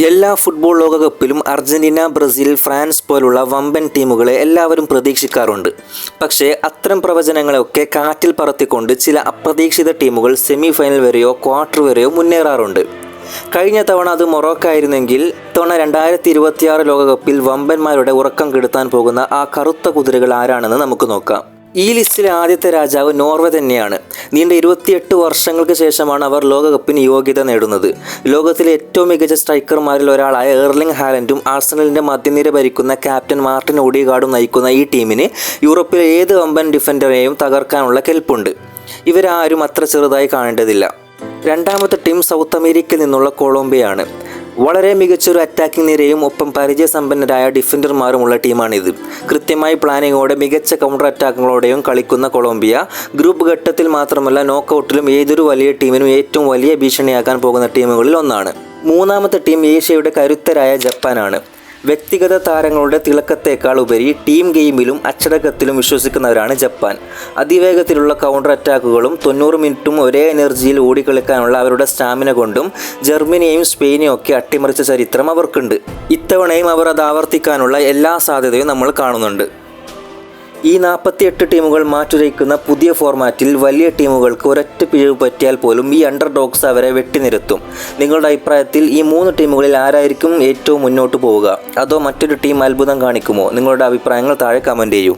എല്ലാ football ലോകകപ്പിലും Argentina, Brazil, France പോലുള്ള വമ്പൻ ടീമുകളെ എല്ലാവരും പ്രതീക്ഷിക്കാറുണ്ട്. പക്ഷേ അത്തരം പ്രവചനങ്ങളെയൊക്കെ കാറ്റിൽ പറത്തിക്കൊണ്ട് ചില അപ്രതീക്ഷിത ടീമുകൾ സെമി ഫൈനൽ വരെയോ ക്വാർട്ടർ വരെയോ മുന്നേറാറുണ്ട്. കഴിഞ്ഞ തവണ അത് മൊറോക്കോ ആയിരുന്നെങ്കിൽ ഇത്തവണ 2026 ലോകകപ്പിൽ വമ്പന്മാരുടെ ഉറക്കം കെടുത്താൻ പോകുന്ന ആ കറുത്ത കുതിരകൾ ആരാണെന്ന് നമുക്ക് നോക്കാം. ഈ ലിസ്റ്റിലെ ആദ്യത്തെ രാജാവ് നോർവേ തന്നെയാണ്. നീണ്ട 28 വർഷങ്ങൾക്ക് ശേഷമാണ് അവർ ലോകകപ്പിന് യോഗ്യത നേടുന്നത്. ലോകത്തിലെ ഏറ്റവും മികച്ച സ്ട്രൈക്കർമാരിൽ ഒരാളായ എർലിംഗ് ഹാലൻഡും ആഴ്സണലിൻ്റെ മധ്യനിര ഭരിക്കുന്ന ക്യാപ്റ്റൻ മാർട്ടിൻ ഓഡിഗാർഡും നയിക്കുന്ന ഈ ടീമിന് യൂറോപ്പിലെ ഏത് വമ്പൻ ഡിഫൻഡറെയും തകർക്കാനുള്ള കെൽപ്പുണ്ട്. ഇവരാരും അത്ര ചെറുതായി കാണേണ്ടതില്ല. രണ്ടാമത്തെ ടീം സൗത്ത് അമേരിക്കയിൽ നിന്നുള്ള കൊളംബിയയാണ്. വളരെ മികച്ചൊരു അറ്റാക്കിംഗ് നിരയും ഒപ്പം പരിചയസമ്പന്നരായ ഡിഫൻഡർമാരുമുള്ള ടീമാണിത്. കൃത്യമായി പ്ലാനിങ്ങോടെ മികച്ച കൗണ്ടർ അറ്റാക്കുകളോടെയും കളിക്കുന്ന കൊളംബിയ ഗ്രൂപ്പ് ഘട്ടത്തിൽ മാത്രമല്ല നോക്കൌട്ടിലും ഏതൊരു വലിയ ടീമിനും ഏറ്റവും വലിയ ഭീഷണിയാക്കാൻ പോകുന്ന ടീമുകളിൽ ഒന്നാണ്. മൂന്നാമത്തെ ടീം ഏഷ്യയുടെ കരുത്തരായ ജപ്പാനാണ്. വ്യക്തിഗത താരങ്ങളുടെ തിളക്കത്തേക്കാൾ ഉപരി ടീം ഗെയിമിലും അച്ചടക്കത്തിലും വിശ്വസിക്കുന്നവരാണ് ജപ്പാൻ. അതിവേഗത്തിലുള്ള കൗണ്ടർ അറ്റാക്കുകളും 90 മിനിറ്റും ഒരേ എനർജിയിൽ ഓടിക്കളിക്കാനുള്ള അവരുടെ സ്റ്റാമിന കൊണ്ടും ജർമ്മനിയെയും സ്പെയിനെയും ഒക്കെ അട്ടിമറിച്ച ചരിത്രം അവർക്കുണ്ട്. ഇത്തവണയും അവർ അത് ആവർത്തിക്കാനുള്ള എല്ലാ സാധ്യതയും നമ്മൾ കാണുന്നുണ്ട്. ഈ 48 ടീമുകൾ മാറ്റുരയ്ക്കുന്ന പുതിയ ഫോർമാറ്റിൽ വലിയ ടീമുകൾക്ക് ഒരൊറ്റ പിഴവ് പറ്റിയാൽ പോലും ഈ അണ്ടർഡോഗ്സ് അവരെ വെട്ടിനിരത്തും. നിങ്ങളുടെ അഭിപ്രായത്തിൽ ഈ 3 ടീമുകളിൽ ആരായിരിക്കും ഏറ്റവും മുന്നോട്ട് പോവുക? അതോ മറ്റൊരു ടീം അത്ഭുതം കാണിക്കുമോ? നിങ്ങളുടെ അഭിപ്രായങ്ങൾ താഴെ കമൻറ്റ് ചെയ്യൂ.